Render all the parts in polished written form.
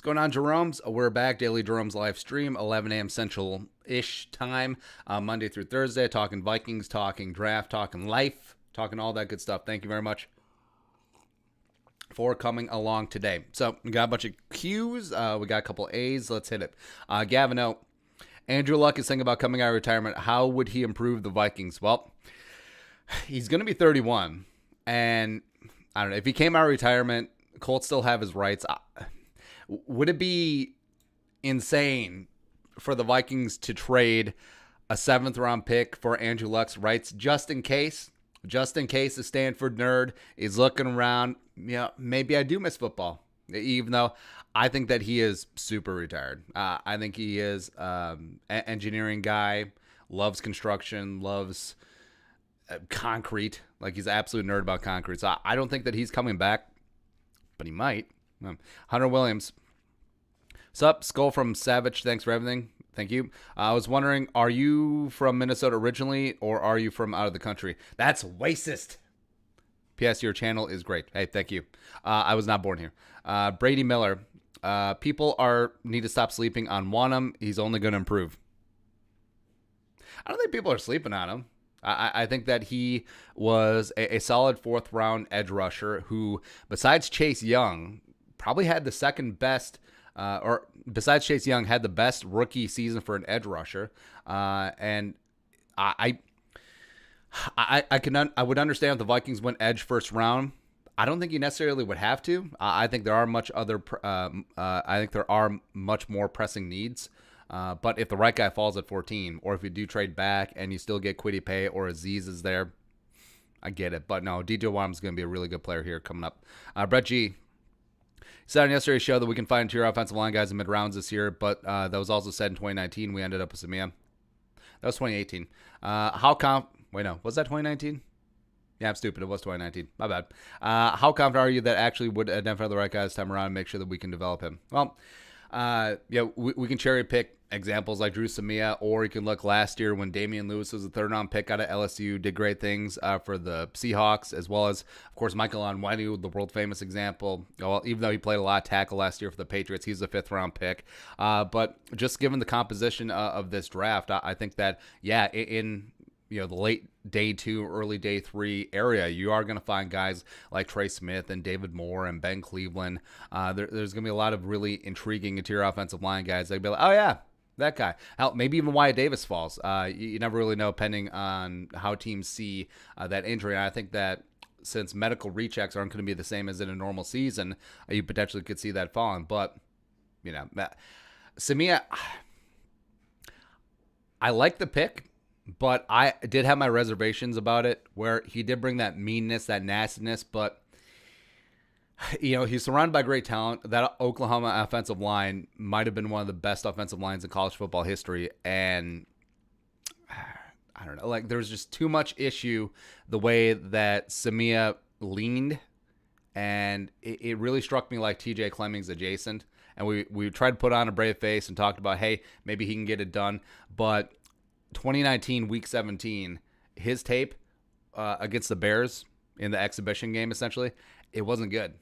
going on, Jeromes? We're back, daily Jeromes live stream, 11 a.m. Central-ish time, Monday through Thursday, talking Vikings, talking draft, talking life, talking all that good stuff. Thank you very much for coming along today. So we got a bunch of Q's, we got a couple A's. Let's hit it. Gavin O. Andrew Luck is thinking about coming out of retirement. How would he improve the Vikings? Well, he's going to be 31, and I don't know, if he came out of retirement, Colts still have his rights. Would it be insane for the Vikings to trade a 7th round pick for Andrew Luck's rights just in case? Just in case the Stanford nerd is looking around, maybe I do miss football, even though I think that he is super retired. I think he is an engineering guy, loves construction, loves concrete. Like, he's an absolute nerd about concrete. So I don't think that he's coming back, but he might. Hunter Williams. Sup, Skull from Savage. Thanks for everything. Thank you. I was wondering, are you from Minnesota originally, or are you from out of the country? That's racist. P.S. Your channel is great. Hey, thank you. I was not born here. Brady Miller. People need to stop sleeping on Wanham. He's only going to improve. I don't think people are sleeping on him. I think that he was a solid 4th round edge rusher who, besides Chase Young, probably had the second best, or besides Chase Young, had the best rookie season for an edge rusher. And I would understand if the Vikings went edge first round. I don't think you necessarily would have to. I think there are much more pressing needs. But if the right guy falls at 14, or if you do trade back and you still get Kwity Paye or Aziz is there, I get it. But no, DJ Waddam's going to be a really good player here coming up. Brett G. Said on yesterday's show that we can find interior offensive line guys in mid-rounds this year, but that was also said in 2019. We ended up with Samia. That was 2018. Was that 2019? Yeah, I'm stupid. It was 2019. My bad. How confident are you that actually would identify the right guy this time around and make sure that we can develop him? Well, we can cherry pick examples like Drew Samia, or you can look last year when Damian Lewis was a 3rd round pick out of LSU, did great things for the Seahawks, as well as, of course, Michael Onwenu, the world famous example. Well, even though he played a lot of tackle last year for the Patriots, he's a 5th round pick. But just given the composition of this draft, I think that, in the late day 2, early day 3 area, you are going to find guys like Trey Smith and David Moore and Ben Cleveland. There's going to be a lot of really intriguing interior offensive line guys. They'd be like, oh yeah, that guy. Hell, maybe even Wyatt Davis falls. You never really know, depending on how teams see that injury. And I think that since medical rechecks aren't going to be the same as in a normal season, you potentially could see that falling. But, Samia, I like the pick. But I did have my reservations about it, where he did bring that meanness, that nastiness. But, he's surrounded by great talent. That Oklahoma offensive line might have been one of the best offensive lines in college football history. And I don't know, there's just too much issue the way that Samia leaned. And it really struck me like TJ Clemmings adjacent. And we tried to put on a brave face and talked about, hey, maybe he can get it done. But 2019 week 17, his tape against the Bears in the exhibition game, essentially, it wasn't good.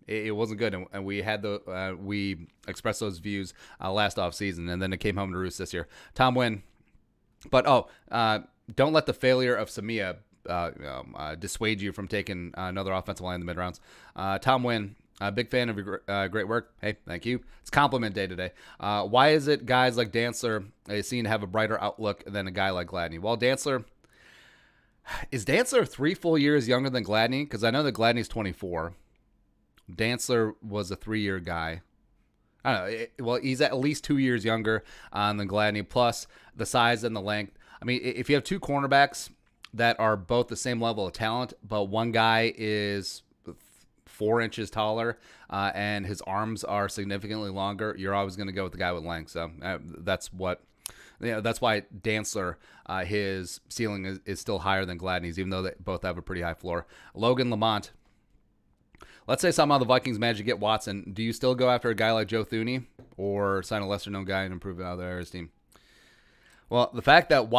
It wasn't good, and we had we expressed those views last offseason, and then it came home to roost this year. Tom Wynn, but don't let the failure of Samia dissuade you from taking another offensive line in the mid-rounds. Tom Wynn, big fan of your great work. Hey, thank you. It's compliment day today. Why is it guys like Dantzler seem to have a brighter outlook than a guy like Gladney? Well, is Dantzler 3 full years younger than Gladney? Because I know that Gladney's 24. Dantzler was a 3-year guy. I don't know. He's at least 2 years younger than Gladney, plus the size and the length. I mean, if you have 2 cornerbacks that are both the same level of talent, but one guy is 4 inches taller and his arms are significantly longer, you're always going to go with the guy with length. So that's why Dantzler, his ceiling is still higher than Gladney's, even though they both have a pretty high floor. Logan Lamont. Let's say somehow the Vikings manage to get Watson. Do you still go after a guy like Joe Thuney, or sign a lesser-known guy and improve out of their team? Well, the fact that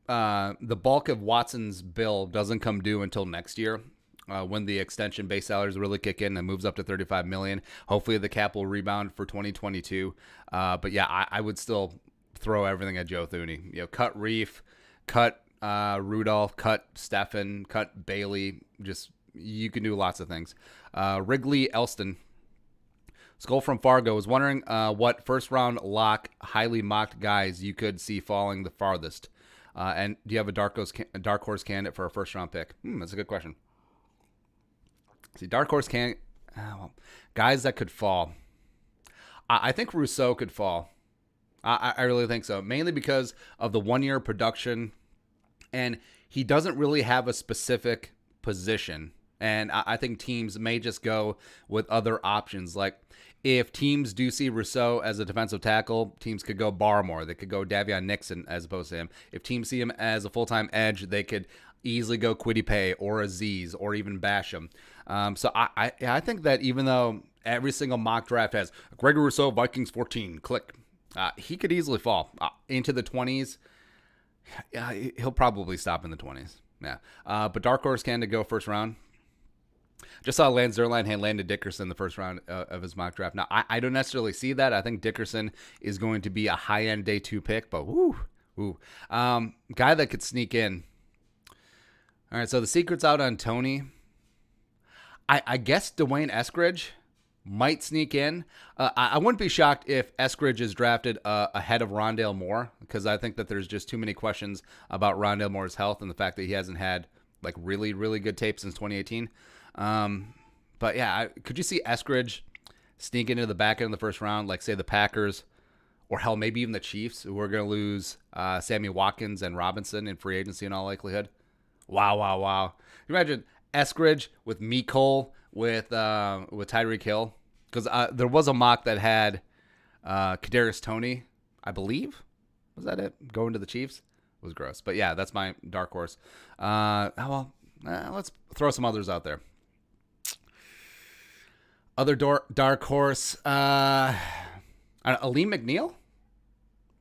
the bulk of Watson's bill doesn't come due until next year, when the extension base salaries really kick in and moves up to 35 million. Hopefully the cap will rebound for 2022. But yeah, I would still throw everything at Joe Thuney. Cut Reef, cut Rudolph, cut Steffen, cut Bailey. Just you can do lots of things. Wrigley Elston. Skull from Fargo was wondering what first round lock, highly mocked guys you could see falling the farthest. And do you have a dark horse candidate for a first round pick? That's a good question. See, dark horse guys that could fall. I think Rousseau could fall. I really think so. Mainly because of the 1 year production, and he doesn't really have a specific position. And I think teams may just go with other options. Like if teams do see Rousseau as a defensive tackle, teams could go Barmore. They could go Davion Nixon as opposed to him. If teams see him as a full-time edge, they could easily go Kwity Paye or Aziz or even Basham. So I think that even though every single mock draft has Gregory Rousseau, Vikings 14, click, he could easily fall into the 20s. Yeah, he'll probably stop in the 20s. Yeah, but dark horse candidate go first round. Just saw Lance Zierlein had landed Dickerson in the first round of his mock draft. Now, I don't necessarily see that. I think Dickerson is going to be a high-end day 2 pick, but guy that could sneak in. All right, so the secret's out on Tony. I guess Dwayne Eskridge might sneak in. I wouldn't be shocked if Eskridge is drafted ahead of Rondale Moore, because I think that there's just too many questions about Rondale Moore's health and the fact that he hasn't had like really, really good tape since 2018. But yeah, could you see Eskridge sneak into the back end of the first round, like say the Packers, or hell, maybe even the Chiefs, who are going to lose Sammy Watkins and Robinson in free agency in all likelihood? Wow. Can you imagine Eskridge with Mecole with Tyreek Hill? Because there was a mock that had Kadarius Toney, I believe. Was that it? Going to the Chiefs? It was gross. But yeah, that's my dark horse. Let's throw some others out there. Other dark horse. Aleem McNeil?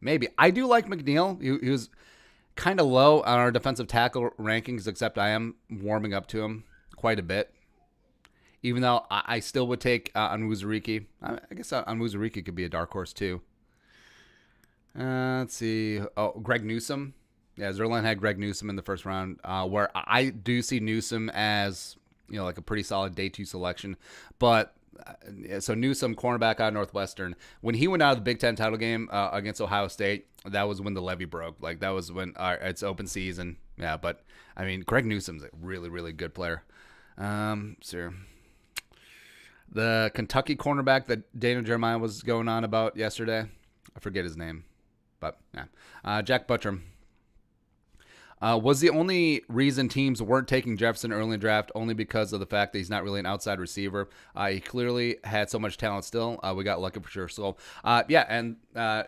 Maybe. I do like McNeil. He was kind of low on our defensive tackle rankings, except I am warming up to him quite a bit. Even though I still would take Onwuzurike. I guess Onwuzurike could be a dark horse too. Let's see. Oh, Greg Newsome. Yeah, Zerline had Greg Newsome in the first round, where I do see Newsome as, like a pretty solid day 2 selection. But so Newsome, cornerback out of Northwestern, when he went out of the Big Ten title game against Ohio State, that was when the levee broke. Like that was when it's open season. Yeah, but I mean, Greg Newsome's a really, really good player. Sure. The Kentucky cornerback that Daniel Jeremiah was going on about yesterday, I forget his name, but yeah, Jack Buttram. Was the only reason teams weren't taking Jefferson early in the draft only because of the fact that he's not really an outside receiver. He clearly had so much talent still. We got lucky for sure. So, yeah, and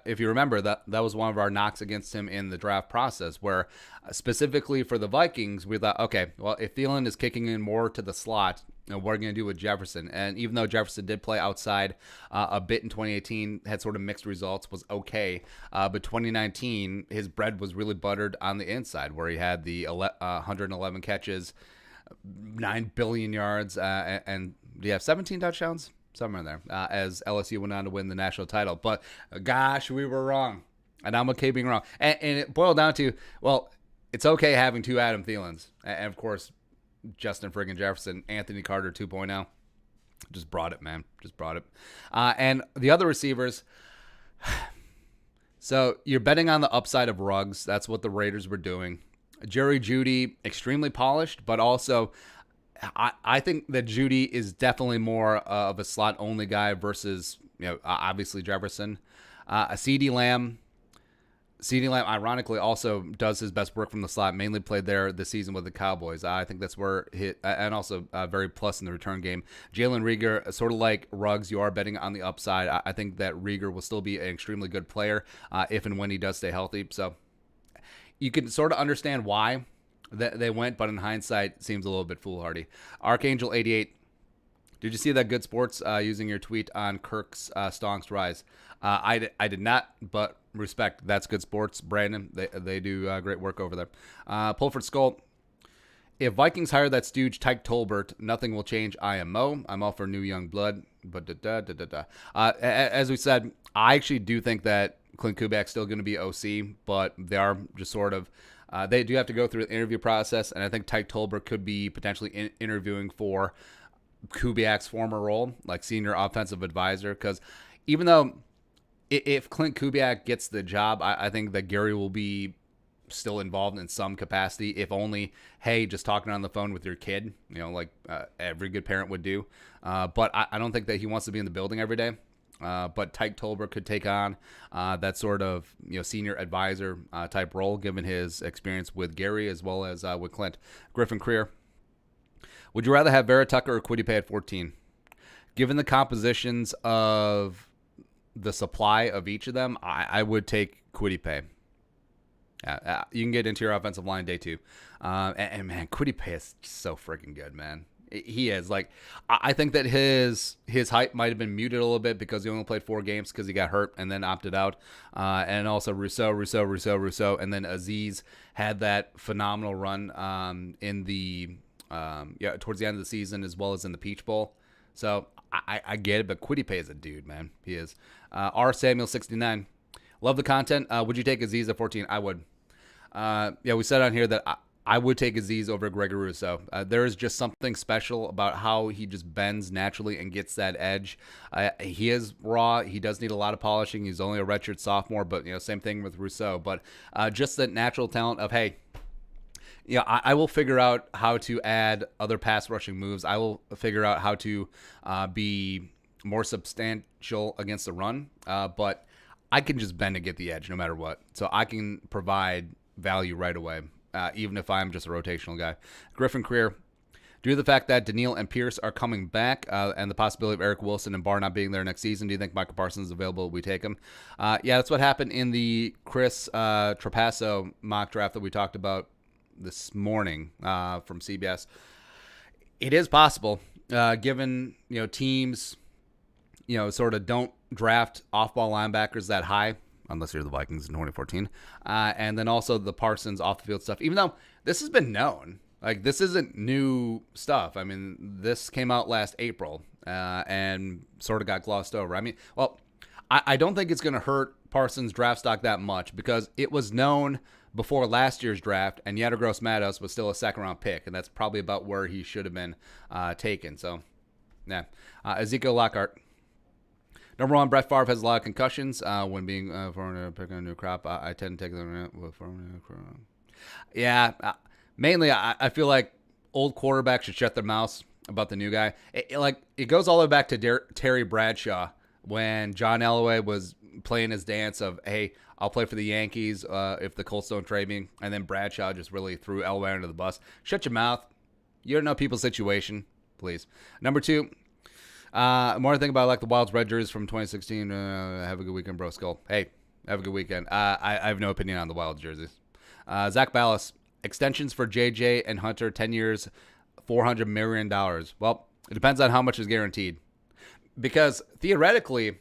if you remember, that was one of our knocks against him in the draft process, where specifically for the Vikings, we thought, okay, well, if Thielen is kicking in more to the slot, what are we going to do with Jefferson? And even though Jefferson did play outside a bit in 2018, had sort of mixed results, was okay. But 2019, his bread was really buttered on the inside, where he had the 111 catches, 9 billion yards, and do you have 17 touchdowns? Somewhere in there, as LSU went on to win the national title. But gosh, we were wrong. And I'm okay being wrong. And it boiled down to, well, it's okay having 2 Adam Thielens. And of course, Justin friggin' Jefferson, Anthony Carter 2.0. Just brought it, man. Just brought it. And the other receivers. So you're betting on the upside of Ruggs. That's what the Raiders were doing. Jerry Jeudy, extremely polished, but also I think that Jeudy is definitely more of a slot-only guy versus, obviously Jefferson. CeeDee Lamb, ironically, also does his best work from the slot. Mainly played there this season with the Cowboys. I think that's where and also very plus in the return game. Jalen Reagor, sort of like Ruggs, you are betting on the upside. I think that Reagor will still be an extremely good player if and when he does stay healthy. So you can sort of understand why they went, but in hindsight, it seems a little bit foolhardy. Archangel 88. Did you see that Good Sports using your tweet on Kirk's Stonks rise? I did not, but respect. That's Good Sports, Brandon. They do great work over there. Pulford Skull. If Vikings hire that stooge Tyke Tolbert, nothing will change. I am Mo. I'm all for new young blood. But as we said, I actually do think that Clint Kubiak's still going to be OC, but they are just sort of they do have to go through the interview process, and I think Tyke Tolbert could be potentially interviewing for Kubiak's former role, like senior offensive advisor, because even though if Clint Kubiak gets the job, I think that Gary will be still involved in some capacity, if only, hey, just talking on the phone with your kid, like every good parent would do. But I don't think that he wants to be in the building every day. But Tyke Tolbert could take on that sort of senior advisor type role, given his experience with Gary as well as with Clint. Griffin Creer, would you rather have Vera Tucker or Kwity Paye at 14? Given the compositions of the supply of each of them, I would take Kwity Paye. You can get into your offensive line day 2. And man, Kwity Paye is so freaking good, man. He is. Like, I think that his hype might have been muted a little bit because he only played 4 games because he got hurt and then opted out. And also Rousseau. And then Aziz had that phenomenal run in the towards the end of the season as well as in the Peach Bowl. So I get it, but Kwity Paye is a dude, man. He is. R. Samuel 69. Love the content. Would you take Aziz at 14? I would. We said on here that I would take Aziz over Gregory Rousseau. There is just something special about how he just bends naturally and gets that edge. He is raw. He does need a lot of polishing. He's only a redshirt sophomore, but same thing with Rousseau. But just the natural talent of, hey, I will figure out how to add other pass rushing moves. I will figure out how to be more substantial against the run. But I can just bend and get the edge no matter what. So I can provide value right away, even if I'm just a rotational guy. Griffin Creer, due to the fact that Daniil and Pierce are coming back and the possibility of Eric Wilson and Barr not being there next season, do you think Michael Parsons is available? We take him. That's what happened in the Chris Trapasso mock draft that we talked about this morning from CBS. It is possible, given teams sort of don't draft off-ball linebackers that high, unless you're the Vikings in 2014. And then also the Parsons off-the-field stuff. Even though this has been known, like this isn't new stuff. I mean, this came out last April and sort of got glossed over. I mean, I don't think it's going to hurt Parsons' draft stock that much because it was known before last year's draft, and Yetur Gross-Matos was still a second-round pick, and that's probably about where he should have been taken. So, yeah. Ezekiel Lockhart. Number 1, Brett Favre has a lot of concussions. When being picking a new crop, I tend to take them for a new crop. Yeah, mainly I feel like old quarterbacks should shut their mouths about the new guy. It goes all the way back to Terry Bradshaw when John Elway was playing his dance of, hey, I'll play for the Yankees if the Colts don't trade me. And then Bradshaw just really threw Elway under the bus. Shut your mouth. You don't know people's situation. Please. Number 2. More thing about the Wild's red jerseys from 2016. Have a good weekend, bro. Skull. Hey, have a good weekend. I have no opinion on the Wild jerseys. Zach Ballas. Extensions for JJ and Hunter, 10 years, $400 million. Well, it depends on how much is guaranteed. Because theoretically,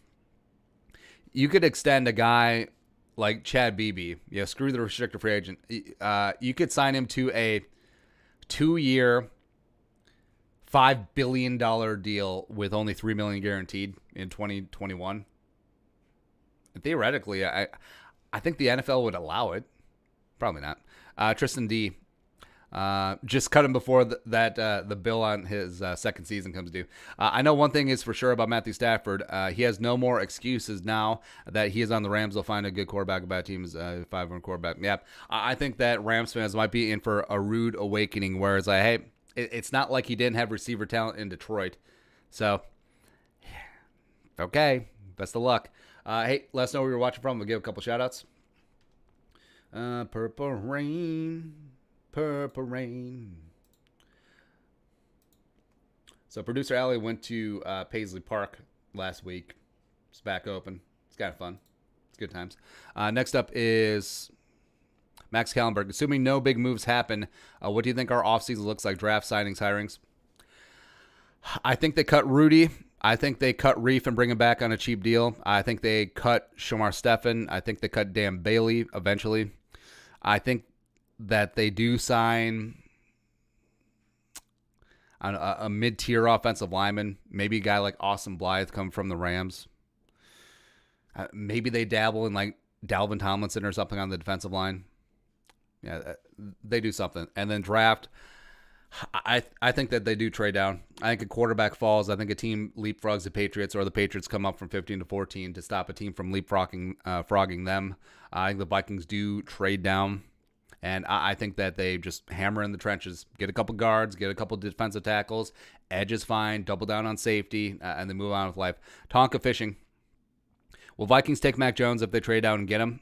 you could extend a guy like Chad Beebe. Screw the restricted free agent. You could sign him to a 2-year, $5 billion deal with only $3 million guaranteed in 2021. And theoretically, I think the NFL would allow it. Probably not. Tristan D. Just cut him before the bill on his second season comes due. I know one thing is for sure about Matthew Stafford. He has no more excuses now that he is on the Rams. They'll find a good quarterback. A bad team is a 5-1 quarterback. Yeah, I think that Rams fans might be in for a rude awakening where it's like, hey, it's not like he didn't have receiver talent in Detroit. So, okay, best of luck. Hey, let us know where you're watching from. We'll give a couple shout-outs. Purple Rain. So producer Allie went to Paisley Park last week. It's back open. It's kind of fun. It's good times. Next up is Max Kallenberg. Assuming no big moves happen, what do you think our offseason looks like? Draft, signings, hirings? I think they cut Rudy. I think they cut Reef and bring him back on a cheap deal. I think they cut Shamar Steffen. I think they cut Dan Bailey eventually. I think that they do sign on a mid-tier offensive lineman. Maybe a guy like Austin Blythe come from the Rams. Maybe they dabble in like Dalvin Tomlinson or something on the defensive line. Yeah, they do something. And then draft, I think that they do trade down. I think a quarterback falls. I think a team leapfrogs the Patriots, or the Patriots come up from 15 to 14 to stop a team from frogging them. I think the Vikings do trade down. And I think that they just hammer in the trenches, get a couple guards, get a couple defensive tackles, edge is fine, double down on safety, and then move on with life. Tonka fishing. Will Vikings take Mac Jones if they trade down and get him?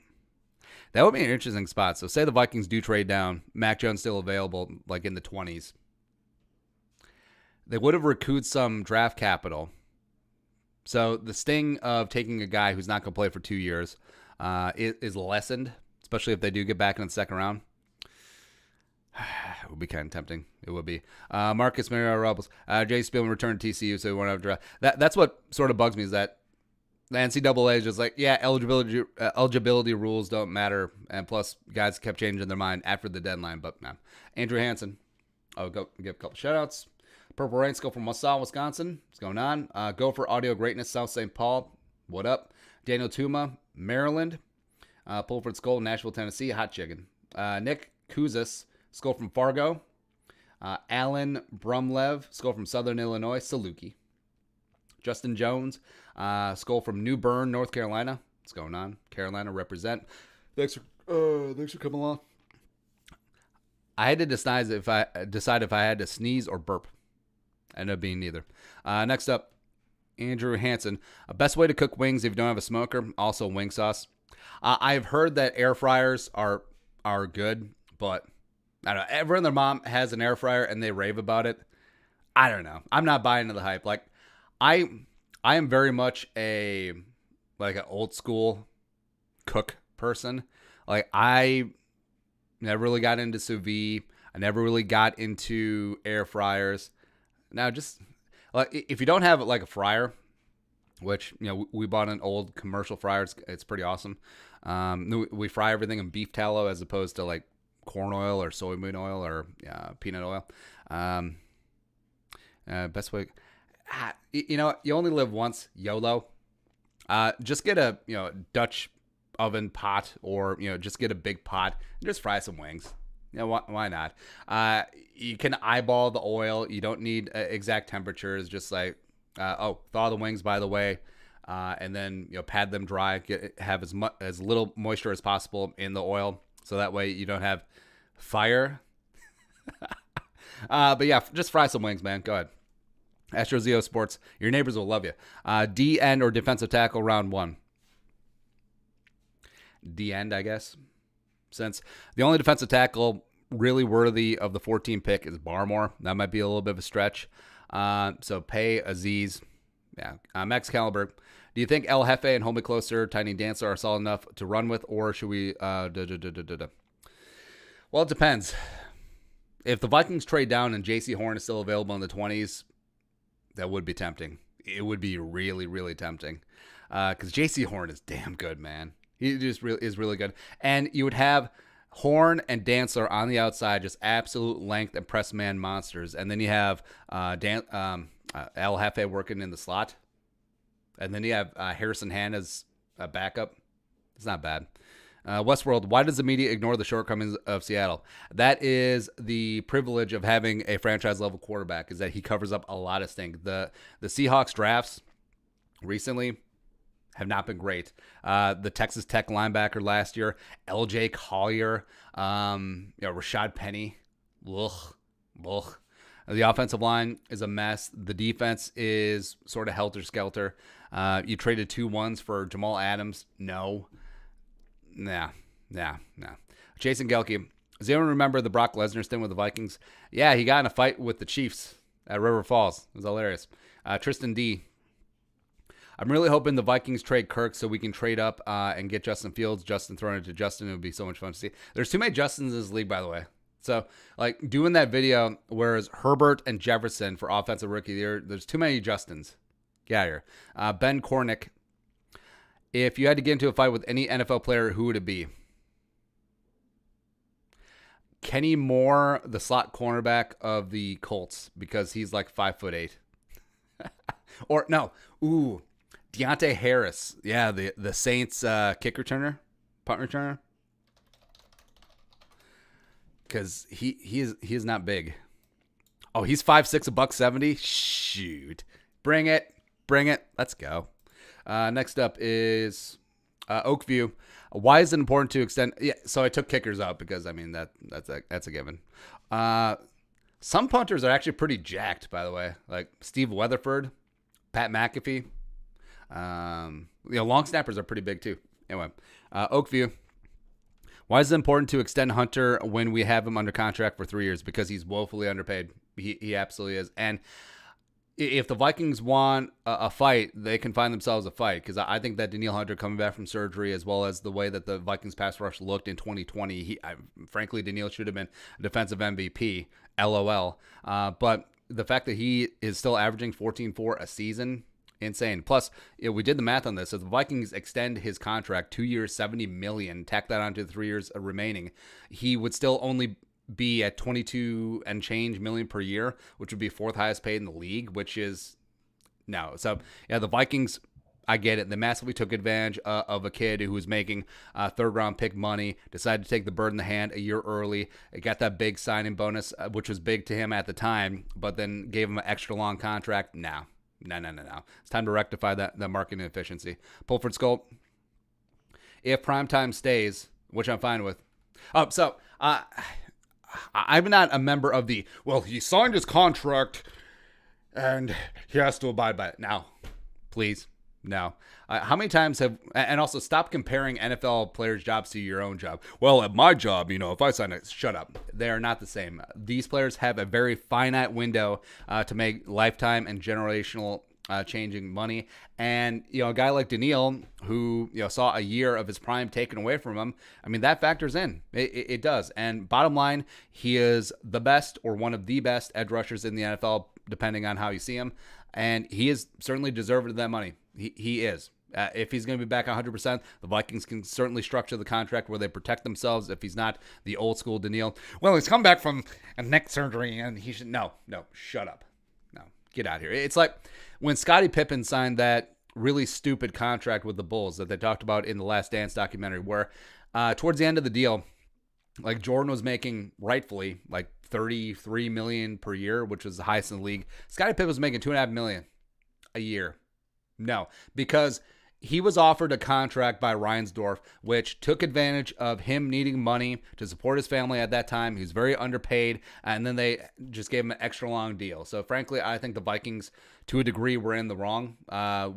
That would be an interesting spot. So say the Vikings do trade down, Mac Jones still available, like in the 20s. They would have recouped some draft capital. So the sting of taking a guy who's not going to play for 2 years is lessened, especially if they do get back in the second round. It would be kind of tempting. It would be. Marcus Mariota Rebels. Jay Spielman returned to TCU, so he won't have draft. That's what sort of bugs me, is that the NCAA is just like, yeah, eligibility rules don't matter. And plus, guys kept changing their mind after the deadline. But no. Andrew Hansen. I'll go give a couple shout-outs. Purple Rain Skull from Wausau, Wisconsin. What's going on? Go for Audio Greatness, South St. Paul. What up? Daniel Tuma, Maryland. Pulford Skull, Nashville, Tennessee. Hot chicken. Nick Kuzis, Skull from Fargo. Alan Brumlev, Skull from Southern Illinois. Saluki. Justin Jones, Skull from New Bern, North Carolina. What's going on? Carolina represent. Thanks for coming along. I had to decide if I had to sneeze or burp. Ended up being neither. Next up, Andrew Hansen. Best way to cook wings if you don't have a smoker. Also wing sauce. I've heard that air fryers are good, but I don't know. Everyone and their mom has an air fryer and they rave about it. I don't know. I'm not buying into the hype. Like, I am very much an old school cook person. Like, I never really got into sous vide. I never really got into air fryers. Now, just like, if you don't have like a fryer, which, you know, we bought an old commercial fryer. It's pretty awesome. We fry everything in beef tallow as opposed to like corn oil or soybean oil or peanut oil. Best way. You know, you only live once. YOLO. Just get a Dutch oven pot, or just get a big pot and just fry some wings. Why not? You can eyeball the oil. You don't need exact temperatures. Just like thaw the wings, by the way, and then pad them dry. Have as little moisture as possible in the oil, so that way you don't have fire. But yeah, just fry some wings, man. Go ahead. Astro Zio Sports. Your neighbors will love you. D end or defensive tackle round 1. D end, I guess. Since the only defensive tackle really worthy of the 14 pick is Barmore. That might be a little bit of a stretch. So pay Aziz. Yeah. Max Caliber. Do you think El Jefe and Hold Me Closer, Tiny Dancer are solid enough to run with, or should we... Well, it depends. If the Vikings trade down and J.C. Horn is still available in the 20s, that would be tempting. It would be really, really tempting. Because J.C. Horn is damn good, man. He just is really good. And you would have Horn and Dancer on the outside, just absolute length and press man monsters. And then you have El Jefe working in the slot. And then you have Harrison Hand as a backup. It's not bad. Westworld, why does the media ignore the shortcomings of Seattle? That is the privilege of having a franchise-level quarterback, is that he covers up a lot of things. The Seahawks drafts recently have not been great. The Texas Tech linebacker last year, L.J. Collier, Rashad Penny. Ugh. The offensive line is a mess. The defense is sort of helter-skelter. You traded 2 1s for Jamal Adams. No. Nah. Jason Gelke. Does anyone remember the Brock Lesnar stint with the Vikings? Yeah, he got in a fight with the Chiefs at River Falls. It was hilarious. Tristan D. I'm really hoping the Vikings trade Kirk so we can trade up and get Justin Fields. Justin thrown it to Justin. It would be so much fun to see. There's too many Justins in this league, by the way. So, like, doing that video, whereas Herbert and Jefferson for Offensive Rookie of the Year, there's too many Justins. Get out of here. Ben Kornick. If you had to get into a fight with any NFL player, who would it be? Kenny Moore, the slot cornerback of the Colts, because he's like 5'8". Or no, Deontay Harris. Yeah, the Saints kick returner, punt returner. Because he is not big. Oh, he's 5'6", $170. Shoot. Bring it. Let's go. Next up is Oakview. Why is it important to extend? Yeah, so I took kickers out because I mean that's a given. Some punters are actually pretty jacked, by the way. Like Steve Weatherford, Pat McAfee. Long snappers are pretty big too. Anyway, Oakview. Why is it important to extend Hunter when we have him under contract for 3 years? Because he's woefully underpaid. He absolutely is. And if the Vikings want a fight, they can find themselves a fight. Because I think that Danielle Hunter coming back from surgery, as well as the way that the Vikings pass rush looked in 2020, frankly, Danielle should have been defensive MVP. LOL. But the fact that he is still averaging 14.4 a season, insane. Plus, we did the math on this. If the Vikings extend his contract 2 years, $70 million, tack that onto the 3 years remaining, he would still only be at 22 and change million per year, which would be fourth highest paid in the league, which is no. So yeah, the Vikings, I get it. They massively took advantage of a kid who was making third round pick money, decided to take the bird in the hand a year early. It got that big signing bonus, which was big to him at the time, but then gave him an extra long contract. No. It's time to rectify that marketing efficiency. Pulford Skull, if primetime stays, which I'm fine with. I'm not a member of the, well, he signed his contract and he has to abide by it. Now, please, no. How many times have, and also stop comparing NFL players' jobs to your own job. Well, at my job, if I sign it, shut up. They are not the same. These players have a very finite window to make lifetime and generational changing money. And, a guy like Danielle, who, saw a year of his prime taken away from him, I mean, that factors in. It does. And bottom line, he is the best or one of the best edge rushers in the NFL, depending on how you see him. And he is certainly deserving of that money. He is. If he's going to be back 100%, the Vikings can certainly structure the contract where they protect themselves if he's not the old school Danielle. Well, he's come back from a neck surgery and he should... No, shut up. No, get out of here. It's like when Scottie Pippen signed that really stupid contract with the Bulls that they talked about in the Last Dance documentary, where towards the end of the deal, like Jordan was making rightfully like $33 million per year, which was the highest in the league. Scottie Pippen was making $2.5 million a year. No, because he was offered a contract by Reinsdorf, which took advantage of him needing money to support his family at that time. He was very underpaid, and then they just gave him an extra long deal. So, frankly, I think the Vikings, to a degree, were in the wrong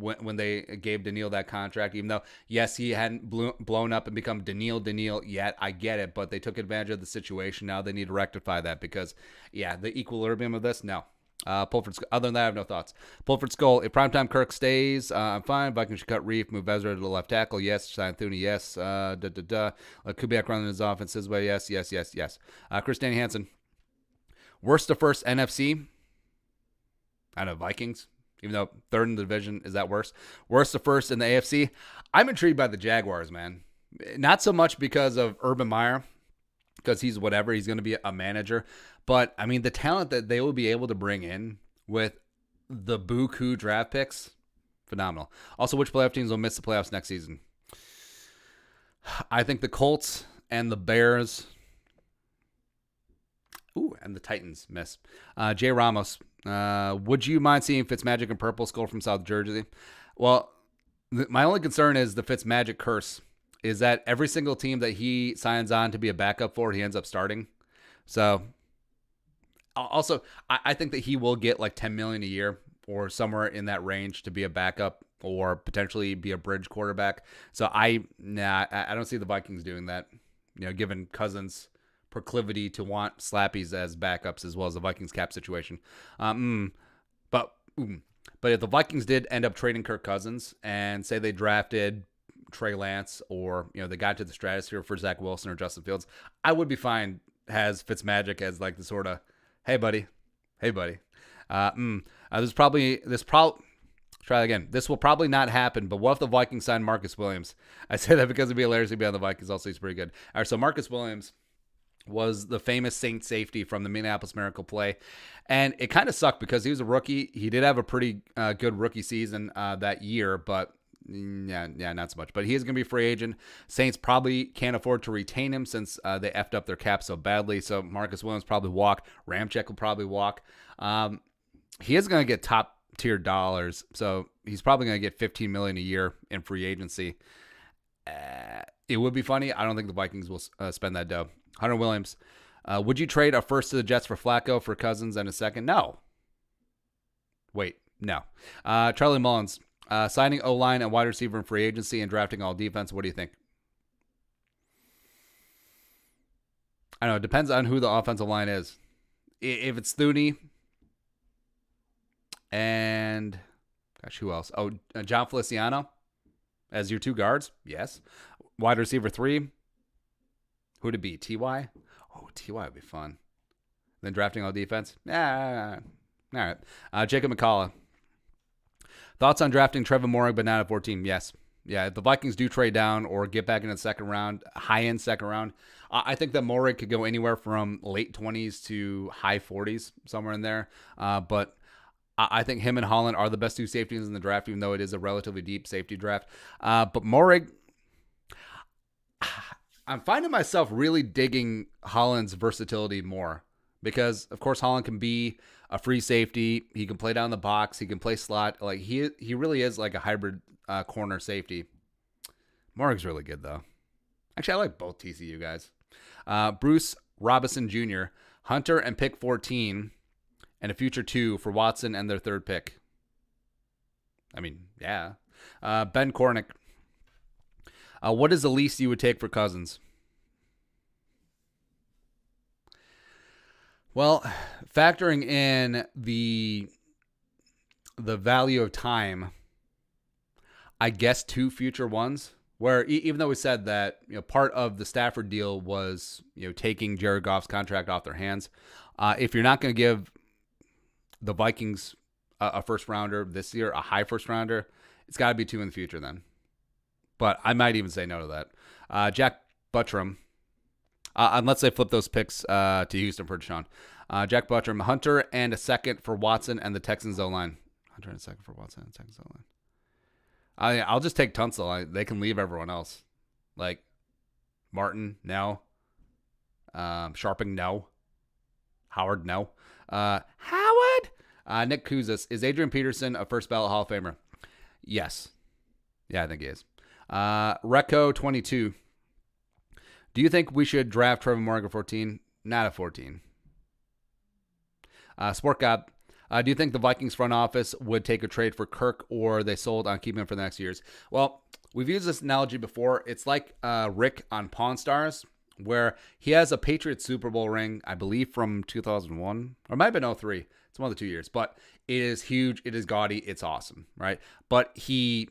when they gave Danielle that contract, even though, yes, he hadn't blown up and become Danielle yet. I get it, but they took advantage of the situation. Now they need to rectify that because, yeah, the equilibrium of this, no. Pulford. Other than that, I have no thoughts. Pulford Skull. If primetime Kirk stays, I'm fine. Vikings should cut Reef, move Ezra to the left tackle. Yes. Sign Thuney. Yes. Kubiak running his offense his way. Yes. Chris Danny Hansen. Worst to first NFC. I know Vikings. Even though third in the division, is that worse? Worst to first in the AFC. I'm intrigued by the Jaguars, man. Not so much because of Urban Meyer, because he's whatever. He's going to be a manager. But, I mean, the talent that they will be able to bring in with the buku draft picks, phenomenal. Also, which playoff teams will miss the playoffs next season? I think the Colts and the Bears. And the Titans miss. Jay Ramos. Would you mind seeing Fitzmagic in purple skull from South Jersey? Well, my only concern is the Fitzmagic curse. Is that every single team that he signs on to be a backup for, he ends up starting. So, also, I think that he will get like $10 million a year or somewhere in that range to be a backup or potentially be a bridge quarterback. So, I don't see the Vikings doing that, given Cousins' proclivity to want slappies as backups as well as the Vikings cap situation. But if the Vikings did end up trading Kirk Cousins and say they drafted Trey Lance or, they got to the stratosphere for Zach Wilson or Justin Fields, I would be fine as Fitzmagic as like the sort of, hey buddy. Try that again. This will probably not happen, but what if the Vikings sign Marcus Williams? I say that because it'd be hilarious to be on the Vikings. Also, he's pretty good. All right, so Marcus Williams, was the famous Saint safety from the Minneapolis Miracle play. And it kind of sucked because he was a rookie. He did have a pretty good rookie season that year, but yeah, not so much. But he is going to be a free agent. Saints probably can't afford to retain him since they effed up their cap so badly. So Marcus Williams probably walk. Ramczyk will probably walk. He is going to get top tier dollars, so he's probably going to get $15 million a year in free agency. It would be funny. I don't think the Vikings will spend that dough. Hunter Williams, would you trade a first to the Jets for Flacco, for Cousins, and a second? No. Wait, no. Charlie Mullins, signing O-line and wide receiver in free agency and drafting all defense. What do you think? I don't know. It depends on who the offensive line is. If it's Thuney and, gosh, who else? Oh, John Feliciano as your two guards? Yes. Wide receiver 3. Who'd it be? T.Y.? Oh, T.Y. would be fun. Then drafting all defense? All right. Jacob McCullough. Thoughts on drafting Trevor Moehrig but not at 14? Yes. Yeah, if the Vikings do trade down or get back in the second round, high-end second round, I think that Moehrig could go anywhere from late 20s to high 40s, somewhere in there. But I think him and Holland are the best two safeties in the draft, even though it is a relatively deep safety draft. But Moehrig, I'm finding myself really digging Holland's versatility more because, of course, Holland can be a free safety. He can play down the box. He can play slot. Like he really is like a hybrid corner safety. Moehrig's really good, though. Actually, I like both TCU guys. Bruce Robinson Jr., Hunter and pick 14, and a future 2 for Watson and their third pick. I mean, yeah. Ben Kornick. What is the least you would take for Cousins? Well, factoring in the value of time, I guess 2 future ones. Where even though we said that part of the Stafford deal was taking Jared Goff's contract off their hands, if you're not going to give the Vikings a first rounder this year, a high first rounder, it's got to be 2 in the future then. But I might even say no to that. Jack Buttram, unless they flip those picks to Houston for Deshaun. Jack Buttram, Hunter and a second for Watson and the Texans O-line. Hunter and a second for Watson and the Texans O-line. I'll just take Tunsil. They can leave everyone else. Like Martin, no. Sharping, no. Howard, no. Howard? Nick Kuzis. Is Adrian Peterson a first ballot Hall of Famer? Yes. Yeah, I think he is. Recco 22. Do you think we should draft Trevor Moehrig at 14? Not at 14. Sport God. Do you think the Vikings front office would take a trade for Kirk or they sold on keeping him for the next years? Well, we've used this analogy before. It's like Rick on Pawn Stars, where he has a Patriots Super Bowl ring, I believe from 2001, or it might have been 03. It's one of the 2 years, but it is huge. It is gaudy. It's awesome, right? But the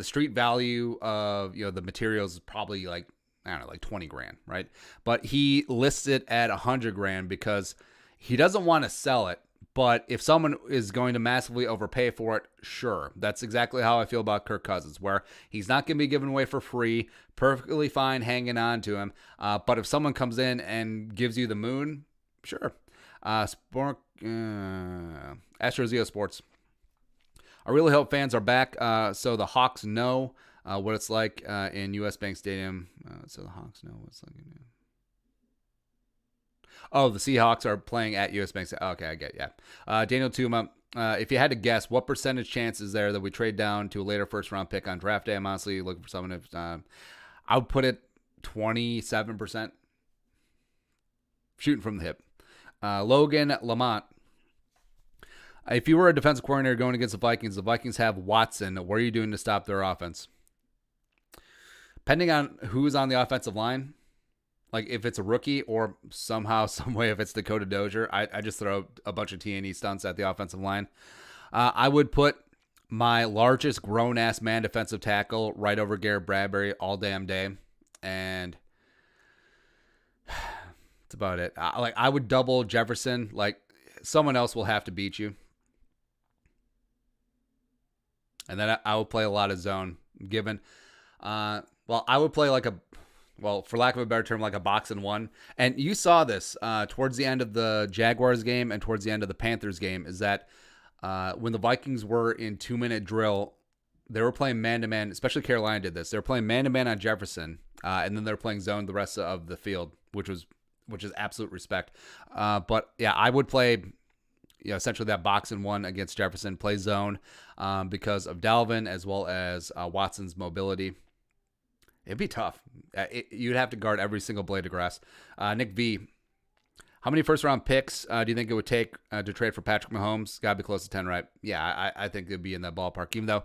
street value of the materials is probably like 20 grand, right? But he lists it at 100 grand because he doesn't want to sell it. But if someone is going to massively overpay for it, sure. That's exactly how I feel about Kirk Cousins, where he's not going to be given away for free, perfectly fine hanging on to him. But if someone comes in and gives you the moon, sure. Astro Zio Sports. I really hope fans are back so the Hawks know what it's like in U.S. Bank Stadium. So the Hawks know what it's like. Oh, the Seahawks are playing at U.S. Bank. Okay, I get it, yeah. Daniel Tuma, if you had to guess, what percentage chance is there that we trade down to a later first-round pick on draft day? I'm honestly looking for someone if I would put it 27%. Shooting from the hip. Logan Lamont. If you were a defensive coordinator going against the Vikings have Watson. What are you doing to stop their offense? Depending on who's on the offensive line, like if it's a rookie or somehow, some way, if it's Dakota Dozier, I just throw a bunch of T&E stunts at the offensive line. I would put my largest grown-ass man defensive tackle right over Garrett Bradbury all damn day. And that's about it. I would double Jefferson. Like, someone else will have to beat you. And then I would play a lot of zone, given. I would play like a well, for lack of a better term, like a box and one. And you saw this towards the end of the Jaguars game and towards the end of the Panthers game, is that when the Vikings were in 2-minute drill, they were playing man-to-man, especially Carolina did this. They were playing man-to-man on Jefferson, and then they were playing zone the rest of the field, which is absolute respect. But yeah, I would play essentially that box and one against Jefferson, play zone because of Dalvin as well as Watson's mobility. It'd be tough. You'd have to guard every single blade of grass. Nick V, how many first-round picks do you think it would take to trade for Patrick Mahomes? Got to be close to 10, right? Yeah, I think it'd be in that ballpark, even though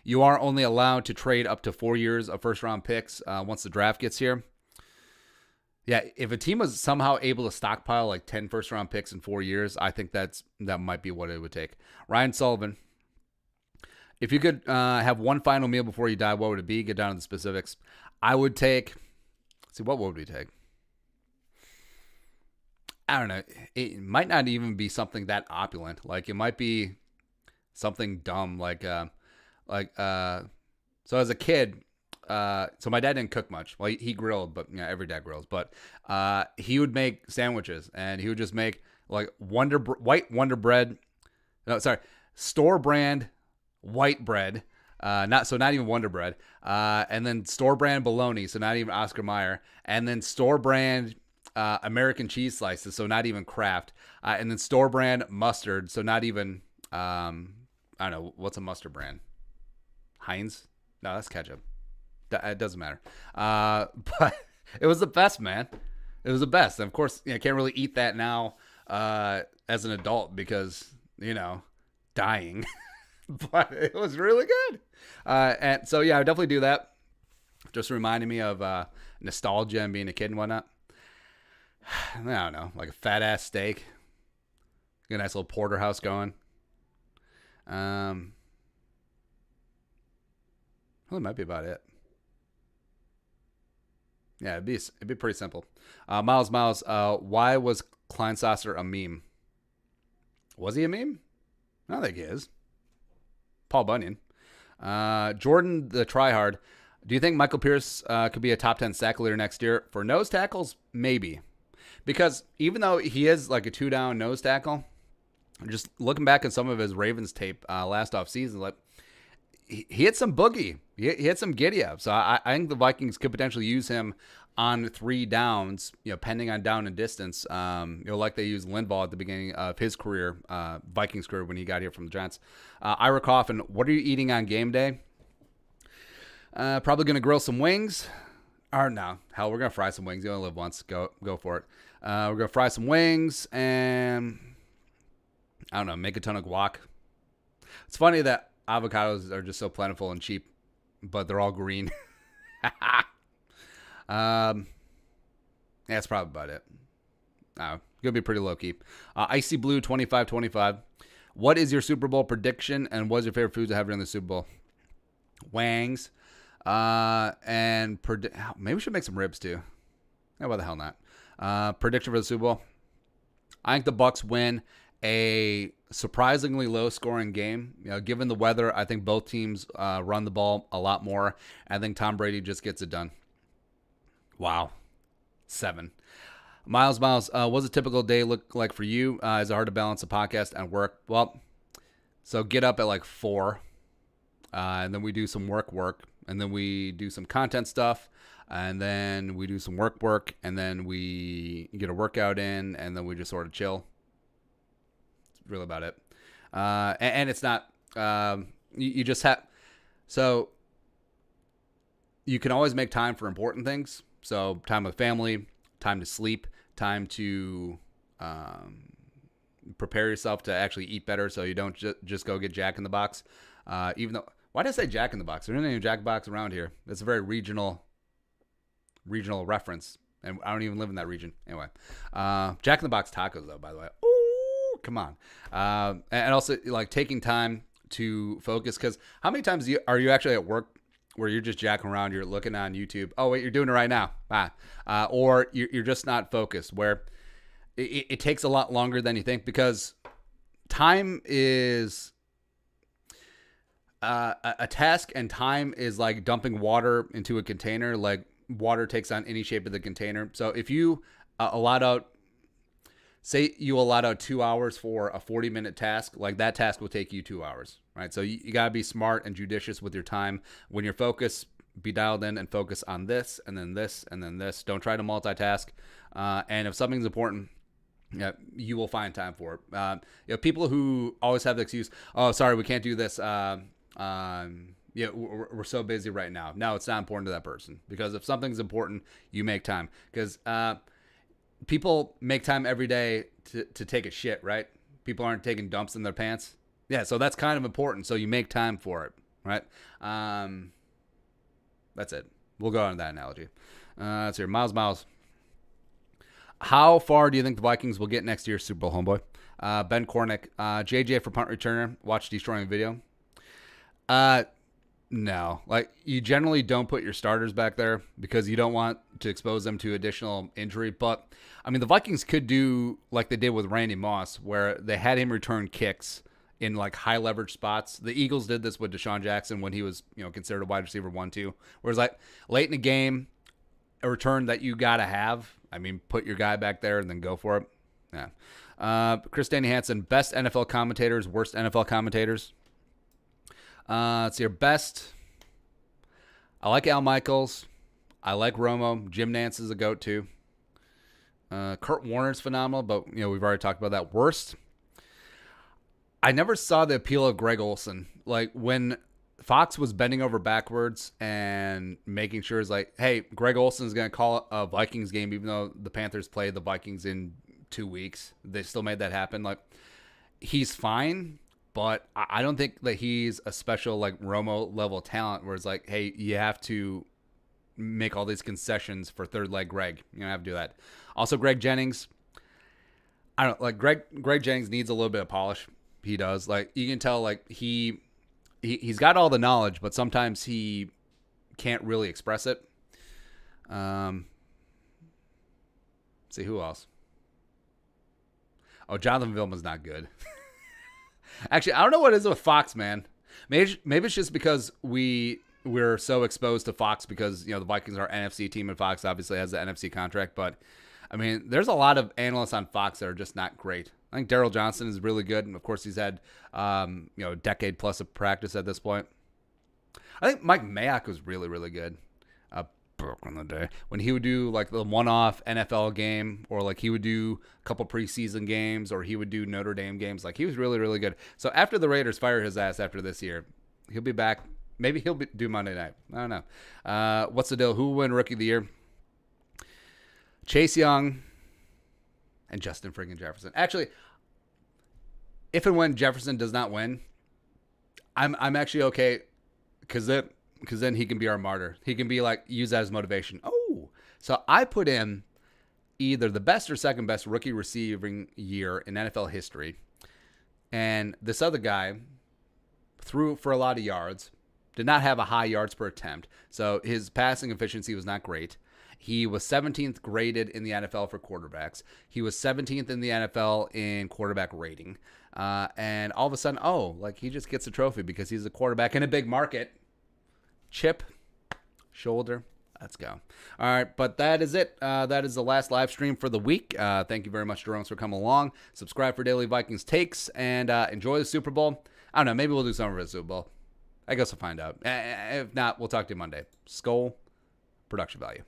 you are only allowed to trade up to 4 years of first-round picks once the draft gets here. Yeah, if a team was somehow able to stockpile like 10 first-round picks in 4 years, I think that might be what it would take. Ryan Sullivan, if you could have one final meal before you die, what would it be? Get down to the specifics. I would take, what would we take? I don't know. It might not even be something that opulent. Like, it might be something dumb. So as a kid, so my dad didn't cook much. Well, he grilled, but every dad grills. But he would make sandwiches, and he would just make like white Wonder Bread. No, sorry, store brand white bread. Not even Wonder Bread. And then store brand bologna, so not even Oscar Mayer. And then store brand American cheese slices, so not even Kraft. And then store brand mustard, so not even I don't know, what's a mustard brand? Heinz? No, that's ketchup. It doesn't matter. But it was the best, man. It was the best. And of course, I can't really eat that now as an adult because, dying. But it was really good. And so, yeah, I would definitely do that. Just reminding me of nostalgia and being a kid and whatnot. I don't know, like a fat-ass steak. Get a nice little porterhouse going. Well, that might be about it. Yeah, it'd be pretty simple. Miles, why was Kleinsasser a meme? Was he a meme? I don't think he is. Paul Bunyan. Jordan the tryhard. Do you think Michael Pierce could be a top 10 sack leader next year? For nose tackles, maybe. Because even though he is like a 2-down nose tackle, just looking back at some of his Ravens tape last offseason, like he hit some boogie. He hit some giddy up. So I think the Vikings could potentially use him on 3 downs, pending on down and distance. Like they used Linval at the beginning of his career, Vikings career, when he got here from the Giants. Ira Coffin, what are you eating on game day? Probably going to grill some wings. Or no, hell, we're going to fry some wings. You only live once. Go for it. We're going to fry some wings and, I don't know, make a ton of guac. It's funny that avocados are just so plentiful and cheap, but they're all green. That's probably about it. Gonna be pretty low key. Icy Blue 2525. What is your Super Bowl prediction, and what is your favorite food to have during the Super Bowl? Wangs. And maybe we should make some ribs too. Yeah, why the hell not? Prediction for the Super Bowl. I think the Bucs win a surprisingly low-scoring game. Given the weather, I think both teams run the ball a lot more. I think Tom Brady just gets it done. Wow. 7. Miles, what's a typical day look like for you? Is it hard to balance a podcast and work? Well, so get up at like 4, and then we do some work, and then we do some content stuff, and then we do some work, and then we get a workout in, and then we just sort of chill. That's really about it. And it's not, you just have, so you can always make time for important things. So time with family, time to sleep, time to prepare yourself to actually eat better so you don't just go get Jack in the Box. Even though, why did I say Jack in the Box? There isn't any Jack in the Box around here. It's a very regional reference, and I don't even live in that region. Anyway, Jack in the Box tacos, though, by the way. Ooh, come on. And also, like, taking time to focus, because how many times are you actually at work where you're just jacking around, you're looking on YouTube, oh, wait, you're doing it right now, or you're just not focused, where it takes a lot longer than you think, because time is a task, and time is like dumping water into a container. Like, water takes on any shape of the container. So if you allot out, say you allot out 2 hours for a 40-minute task, like that task will take you 2 hours, right? So you got to be smart and judicious with your time. When you're focused, be dialed in and focus on this and then this and then this. Don't try to multitask. And if something's important, you will find time for it. People who always have the excuse, oh, sorry, we can't do this. We're so busy right now. No, it's not important to that person, because if something's important, you make time. Because people make time every day to take a shit, right? People aren't taking dumps in their pants. Yeah, so that's kind of important. So you make time for it, right? That's it. We'll go on to that analogy. Let's hear. Miles. How far do you think the Vikings will get next year's Super Bowl, homeboy? Ben Cornick. JJ for punt returner. Watch Destroying Video. No. Like, you generally don't put your starters back there because you don't want to expose them to additional injury. But, I mean, the Vikings could do like they did with Randy Moss, where they had him return kicks in like high leverage spots. The Eagles did this with Deshaun Jackson when he was, considered a wide receiver 1-2. Whereas like late in the game, a return that you got to have, I mean, put your guy back there and then go for it. Yeah. Chris Danny Hansen, best NFL commentators, worst NFL commentators. Let's see your best. I like Al Michaels. I like Romo. Jim Nance is a goat too. Kurt Warner's phenomenal, but we've already talked about that. Worst. I never saw the appeal of Greg Olsen. Like when Fox was bending over backwards and making sure it's like, hey, Greg Olsen is going to call a Vikings game, even though the Panthers play the Vikings in 2 weeks. They still made that happen. Like, he's fine, but I don't think that he's a special like Romo level talent where it's like, hey, you have to make all these concessions for third leg Greg. You don't have to do that. Also, Greg Jennings. I don't like Greg Jennings needs a little bit of polish. He does. Like, you can tell like he's got all the knowledge, but sometimes he can't really express it. See who else? Oh, Jonathan Vilma's not good. Actually, I don't know what it is with Fox, man. Maybe it's just because we're so exposed to Fox because the Vikings are an NFC team and Fox obviously has the NFC contract. But I mean, there's a lot of analysts on Fox that are just not great. I think Daryl Johnson is really good, and of course he's had a decade plus of practice at this point. I think Mike Mayock was really, really good back in the day when he would do like the one-off NFL game, or like he would do a couple preseason games, or he would do Notre Dame games. Like, he was really, really good. So after the Raiders fire his ass after this year, he'll be back. Maybe he'll do Monday night. I don't know. What's the deal? Who will win Rookie of the Year? Chase Young and Justin friggin' Jefferson. Actually, if and when Jefferson does not win, I'm actually okay, because then he can be our martyr. He can be like, use that as motivation. Oh, so I put in either the best or second best rookie receiving year in NFL history, and this other guy threw for a lot of yards, did not have a high yards per attempt, so his passing efficiency was not great. He was 17th graded in the NFL for quarterbacks. He was 17th in the NFL in quarterback rating. And all of a sudden, he just gets a trophy because he's a quarterback in a big market. Chip, shoulder, let's go. All right, but that is it. That is the last live stream for the week. Thank you very much, Jeromes, for coming along. Subscribe for daily Vikings takes, and enjoy the Super Bowl. I don't know, maybe we'll do something for the Super Bowl. I guess we'll find out. If not, we'll talk to you Monday. Skull, production value.